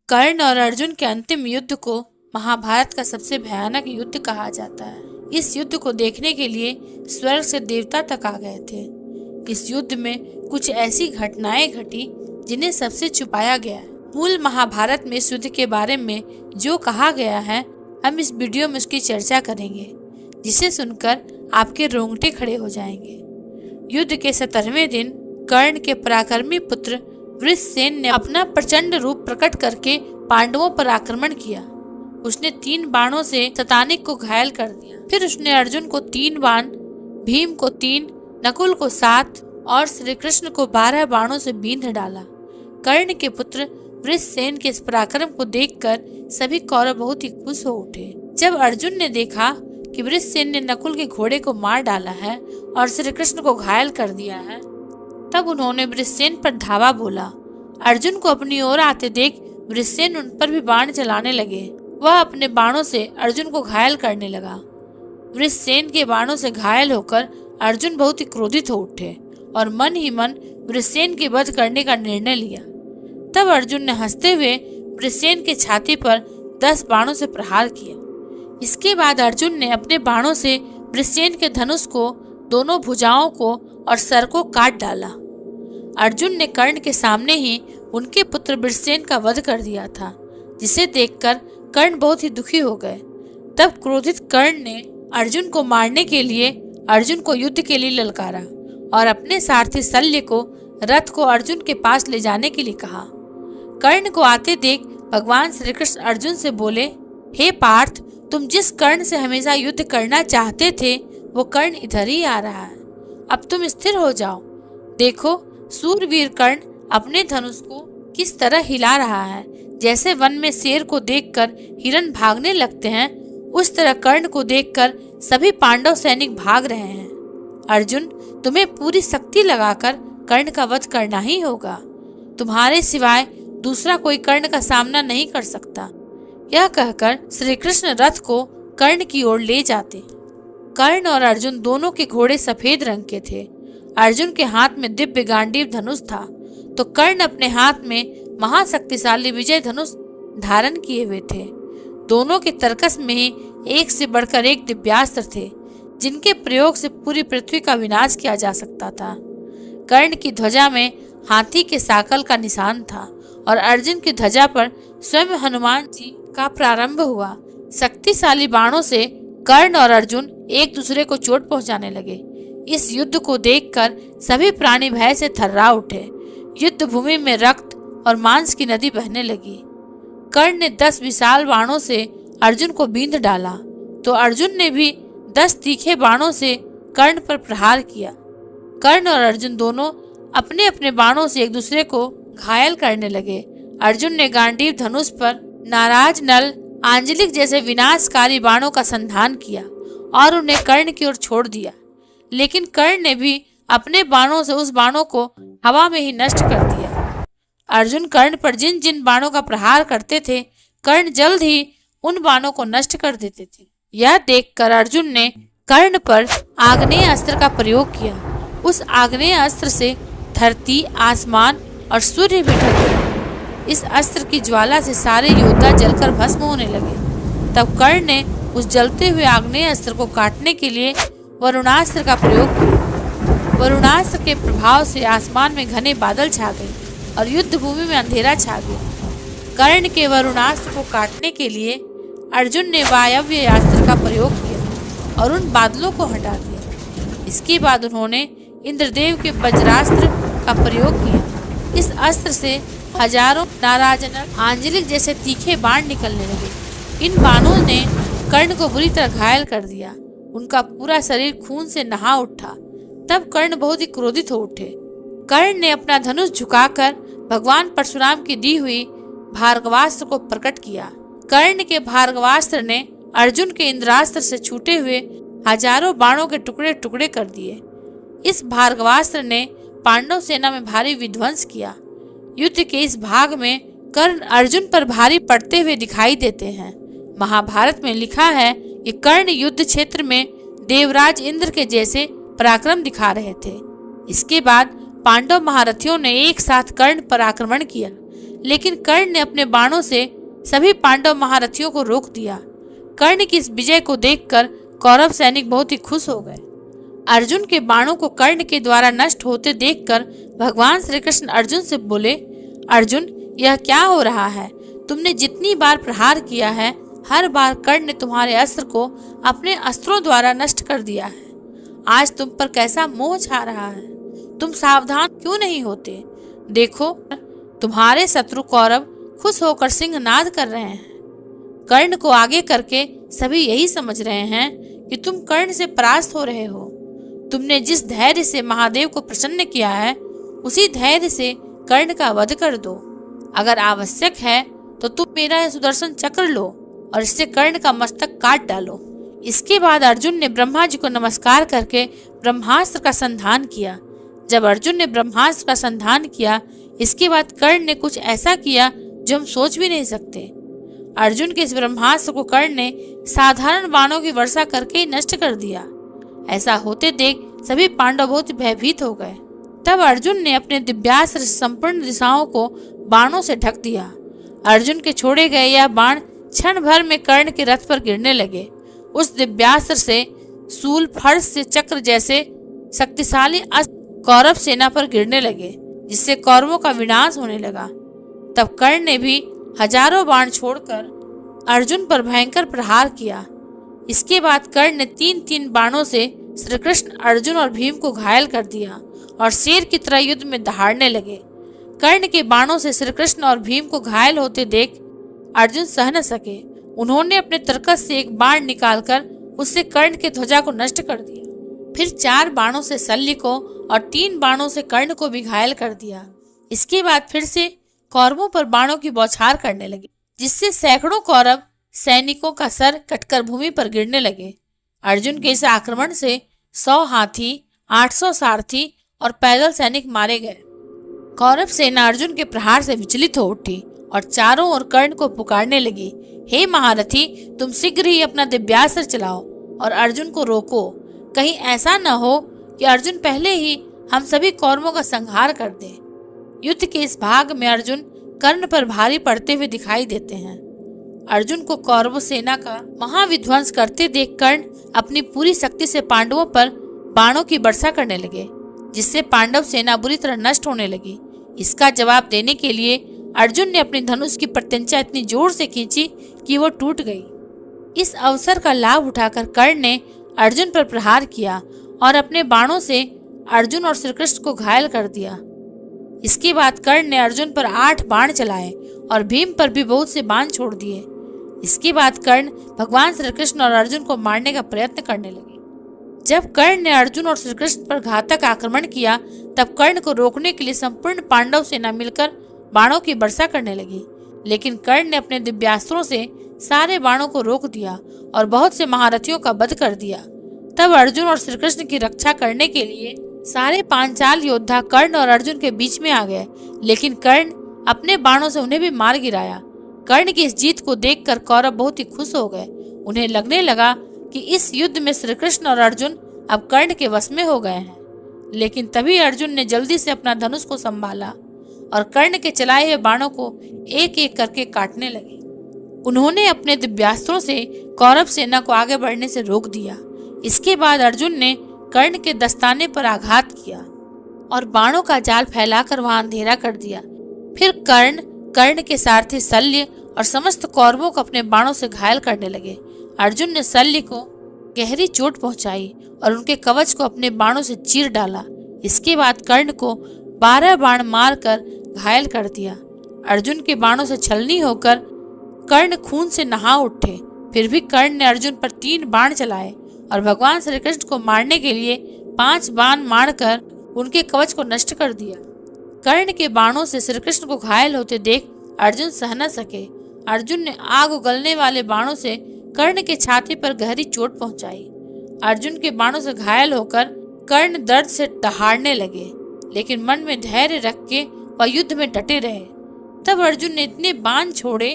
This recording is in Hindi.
कर्ण और अर्जुन के अंतिम युद्ध को महाभारत का सबसे भयानक युद्ध कहा जाता है। इस युद्ध को देखने के लिए स्वर्ग से देवता तक आ गए थे। इस युद्ध में कुछ ऐसी घटनाएं घटी जिन्हें सबसे छुपाया गया है। मूल महाभारत में इस युद्ध के बारे में जो कहा गया है, हम इस वीडियो में उसकी चर्चा करेंगे, जिसे सुनकर आपके रोंगटे खड़े हो जाएंगे। युद्ध के 17वें दिन कर्ण के पराक्रमी पुत्र वृषसेन ने अपना प्रचंड रूप प्रकट करके पांडवों पर आक्रमण किया। उसने 3 बाणों से शतानिक को घायल कर दिया। फिर उसने अर्जुन को 3 बाण, भीम को 3, नकुल को 7 और श्री कृष्ण को 12 बाणों से बींध डाला। कर्ण के पुत्र वृषसेन के इस पराक्रम को देखकर सभी कौरव बहुत ही खुश हो उठे। जब अर्जुन ने देखा कि वृषसेन ने नकुल के घोड़े को मार डाला है और श्री कृष्ण को घायल कर दिया है, तब उन्होंने वृषसेन पर धावा बोला। अर्जुन को अपनी ओर आते देख वृषसेन उन पर भी बाण चलाने लगे। वह अपने बाणों से अर्जुन को घायल करने लगा। वृषसेन के बाणों से घायल होकर अर्जुन बहुत ही क्रोधित हो उठे और मन ही मन वृषसेन की वध करने का निर्णय लिया। तब अर्जुन ने हंसते हुए वृषसेन के छाती पर 10 बाणों से प्रहार किया। इसके बाद अर्जुन ने अपने बाणों से वृषसेन के धनुष को, दोनों भुजाओं को और सर को काट डाला। अर्जुन ने कर्ण के सामने ही उनके पुत्र वृषसेन का वध कर दिया था, जिसे देखकर कर्ण बहुत ही दुखी हो गए। तब क्रोधित कर्ण ने अर्जुन को मारने के लिए अर्जुन को युद्ध के लिए ललकारा और अपने सारथी शल्य को रथ को अर्जुन के पास ले जाने के लिए कहा। कर्ण को आते देख भगवान श्री कृष्ण अर्जुन से बोले, हे पार्थ, तुम जिस कर्ण से हमेशा युद्ध करना चाहते थे वो कर्ण इधर ही आ रहा है। अब तुम स्थिर हो जाओ। देखो, सूरवीर कर्ण अपने धनुष को किस तरह हिला रहा है। जैसे वन में शेर को देखकर हिरन भागने लगते हैं, उस तरह कर्ण को देखकर सभी पांडव सैनिक भाग रहे हैं। अर्जुन, तुम्हें पूरी शक्ति लगाकर कर्ण का वध करना ही होगा। तुम्हारे सिवाय दूसरा कोई कर्ण का सामना नहीं कर सकता। यह कहकर श्री कृष्ण रथ को कर्ण की ओर ले जाते। कर्ण और अर्जुन दोनों के घोड़े सफेद रंग के थे। अर्जुन के हाथ में दिव्य गांडीव धनुष था, तो कर्ण अपने हाथ में महाशक्तिशाली विजय धनुष धारण किए हुए थे। दोनों के तरकस में ही एक से बढ़कर एक दिव्यास्त्र थे, जिनके प्रयोग से पूरी पृथ्वी का विनाश किया जा सकता था। कर्ण की ध्वजा में हाथी के साकल का निशान था और अर्जुन की ध्वजा पर स्वयं हनुमान जी का प्रारंभ हुआ। शक्तिशाली बाणों से कर्ण और अर्जुन एक दूसरे को चोट पहुंचाने लगे। इस युद्ध को देखकर सभी प्राणी भय से थर्रा उठे। युद्ध भूमि में रक्त और मांस की नदी बहने लगी। कर्ण ने 10 विशाल बाणों से अर्जुन को बींध डाला, तो अर्जुन ने भी 10 तीखे बाणों से कर्ण पर प्रहार किया। कर्ण और अर्जुन दोनों अपने अपने बाणों से एक दूसरे को घायल करने लगे। अर्जुन ने गांडीव धनुष पर नाराज नल, आंजलिक जैसे विनाशकारी बाणों का संधान किया और उन्हें कर्ण की ओर छोड़ दिया, लेकिन कर्ण ने भी अपने बाणों से उस बाणों को हवा में ही नष्ट कर दिया। अर्जुन कर्ण पर जिन जिन बाणों का प्रहार करते थे, कर्ण जल्द ही उन बाणों को नष्ट कर देते थे। यह देखकर अर्जुन ने कर्ण पर आग्नेय अस्त्र का प्रयोग किया। उस आग्नेय अस्त्र से धरती, आसमान और सूर्य भी ढक गया। इस अस्त्र की ज्वाला से सारे योद्धा जलकर भस्म होने लगे। तब कर्ण ने उस जलते हुए आग्नेय अस्त्र को काटने के लिए वरुणास्त्र का प्रयोग किया। वरुणास्त्र के प्रभाव से आसमान में घने बादल छा गए और युद्ध भूमि में अंधेरा छा गया। कर्ण के वरुणास्त्र को काटने के लिए अर्जुन ने वायव्य अस्त्र का प्रयोग किया और उन बादलों को हटा दिया। इसके बाद उन्होंने इंद्रदेव के वज्रास्त्र का प्रयोग किया। इस अस्त्र से हजारों नाराजनक, आंजलिक जैसे तीखे बाण निकलने लगे। इन बाणों ने कर्ण को बुरी तरह घायल कर दिया। उनका पूरा शरीर खून से नहा उठा। तब कर्ण बहुत ही क्रोधित हो उठे। कर्ण ने अपना धनुष झुकाकर भगवान परशुराम की दी हुई भार्गवास्त्र को प्रकट किया। कर्ण के भार्गवास्त्र ने अर्जुन के इंद्रास्त्र से छूटे हुए हजारों बाणों के टुकड़े टुकड़े कर दिए। इस भार्गवास्त्र ने पांडव सेना में भारी विध्वंस किया। युद्ध के इस भाग में कर्ण अर्जुन पर भारी पड़ते हुए दिखाई देते हैं। महाभारत में लिखा है कि कर्ण युद्ध क्षेत्र में देवराज इंद्र के जैसे पराक्रम दिखा रहे थे। इसके बाद पांडव महारथियों ने एक साथ कर्ण पर आक्रमण किया, लेकिन कर्ण ने अपने बाणों से सभी पांडव महारथियों को रोक दिया। कर्ण की इस विजय को देखकर कौरव सैनिक बहुत ही खुश हो गए। अर्जुन के बाणों को कर्ण के द्वारा नष्ट होते देखकर भगवान श्री कृष्ण अर्जुन से बोले, अर्जुन, यह क्या हो रहा है? तुमने जितनी बार प्रहार किया है, हर बार कर्ण ने तुम्हारे अस्त्र को अपने अस्त्रों द्वारा नष्ट कर दिया है। आज तुम पर कैसा मोह छा रहा है? तुम सावधान क्यों नहीं होते? देखो, तुम्हारे शत्रु कौरव खुश होकर सिंहनाद कर रहे हैं। कर्ण को आगे करके सभी यही समझ रहे हैं कि तुम कर्ण से परास्त हो रहे हो। तुमने जिस धैर्य से महादेव को प्रसन्न किया है, उसी धैर्य से कर्ण का वध कर दो। अगर आवश्यक है तो तुम मेरा सुदर्शन चक्र लो और इससे कर्ण का मस्तक काट डालो। इसके बाद अर्जुन ने ब्रह्मा जी को नमस्कार करके ब्रह्मास्त्र का संधान किया। जब अर्जुन ने ब्रह्मास्त्र का संधान किया, इसके बाद कर्ण ने कुछ ऐसा किया जो हम सोच भी नहीं सकते। अर्जुन के इस ब्रह्मास्त्र को कर्ण ने साधारण बाणों की वर्षा करके ही नष्ट कर दिया। ऐसा होते देख सभी पांडव बहुत भयभीत हो गए। तब अर्जुन ने अपने दिव्यास्त्र से संपूर्ण दिशाओं को बाणों से ढक दिया। अर्जुन के छोड़े गए यह बाण क्षण भर में कर्ण के रथ पर गिरने लगे। उस दिव्यास्त्र से शूल, फर्श से चक्र जैसे शक्तिशाली अस्त्र कौरव सेना पर गिरने लगे, जिससे कौरवों का विनाश होने लगा। तब कर्ण ने भी हजारों बाण छोड़कर अर्जुन पर भयंकर प्रहार किया। इसके बाद कर्ण ने 3-3 बाणों से श्री कृष्ण, अर्जुन और भीम को घायल कर दिया और शेर की तरह युद्ध में दहाड़ने लगे। कर्ण के बाणों से श्री कृष्ण और भीम को घायल होते देख अर्जुन सह न सके। उन्होंने अपने तरकस से एक बाण निकालकर उससे कर्ण के ध्वजा को नष्ट कर दिया। फिर 4 बाणों से शल्य को और 3 बाणों से कर्ण को भी घायल कर दिया। इसके बाद फिर से कौरवों पर बाणों की बौछार करने लगे, जिससे सैकड़ों कौरव सैनिकों का सर कटकर भूमि पर गिरने लगे। अर्जुन के इस आक्रमण से 100 हाथी, 800 सारथी और पैदल सैनिक मारे गए। कौरव सेना अर्जुन के प्रहार से विचलित हो उठी और चारों ओर कर्ण को पुकारने लगी, हे महारथी, तुम शीघ्र ही अपना दिव्यास्त्र चलाओ और अर्जुन को रोको। कहीं ऐसा न हो कि अर्जुन पहले ही हम सभी कौरवों का संहार कर दे। युद्ध के इस भाग में अर्जुन कर्ण पर भारी पड़ते हुए दिखाई देते हैं। अर्जुन को कौरव सेना का महाविध्वंस करते देख कर्ण अपनी पूरी शक्ति से पांडवों पर बाणों की वर्षा करने लगे, जिससे पांडव सेना बुरी तरह नष्ट होने लगी। इसका जवाब देने के लिए अर्जुन ने अपनी धनुष की प्रत्यंचा इतनी जोर से खींची कि वो टूट गई। इस अवसर का लाभ उठाकर कर्ण ने अर्जुन पर प्रहार किया और अपने बाणों से अर्जुन और श्री कृष्ण को घायल कर दिया। इसके बाद कर्ण ने अर्जुन पर 8 बाण चलाए और भीम पर भी बहुत से बाण छोड़ दिए। इसके बाद कर्ण भगवान श्री कृष्ण और अर्जुन को मारने का प्रयत्न करने लगे। जब कर्ण ने अर्जुन और श्री कृष्ण पर घातक आक्रमण किया, तब कर्ण को रोकने के लिए संपूर्ण पांडव सेना मिलकर बाणों की वर्षा करने लगी, लेकिन कर्ण ने अपने दिव्यास्त्रों से सारे बाणों को रोक दिया और बहुत से महारथियों का वध कर दिया। तब अर्जुन और श्री कृष्ण की रक्षा करने के लिए सारे पांचाल योद्धा कर्ण और अर्जुन के बीच में आ गए, लेकिन कर्ण अपने बाणों से उन्हें भी मार गिराया। कर्ण की इस जीत को देखकर कौरव बहुत ही खुश हो गए। उन्हें लगने लगा कि इस युद्ध में श्री कृष्ण और अर्जुन अब कर्ण के वश में हो गए हैं। लेकिन तभी अर्जुन ने जल्दी से अपना धनुष को संभाला और कर्ण के चलाए हुए बाणों को एक एक करके काटने लगे। उन्होंने अपने दिव्यास्त्रों से कौरव सेना को आगे बढ़ने से रोक दिया। इसके बाद अर्जुन ने कर्ण के दस्ताने पर आघात किया और बाणों का जाल फैलाकर वहां अंधेरा कर दिया। फिर कर्ण के सारथी शल्य और समस्त कौरवों को अपने बाणों से घायल करने लगे। अर्जुन ने शल्य को गहरी चोट पहुंचाई और उनके कवच को अपने बाणों से चीर डाला। इसके बाद कर्ण को 12 बाण मारकर घायल कर दिया। अर्जुन के बाणों से छलनी होकर कर्ण खून से नहा उठे। फिर भी कर्ण ने अर्जुन पर 3 बाण चलाए और भगवान श्री कृष्ण को मारने के लिए 5 बाण मारकर उनके कवच को नष्ट कर दिया। कर्ण के बाणों से श्री कृष्ण को घायल होते देख अर्जुन सह न सके। अर्जुन ने आग उगलने वाले बाणों से कर्ण के छाती पर गहरी चोट पहुंचाई। अर्जुन के बाणों से घायल होकर कर्ण दर्द से दहाड़ने लगे, लेकिन मन में धैर्य रख के वह युद्ध में डटे रहे। तब अर्जुन ने इतने बाण छोड़े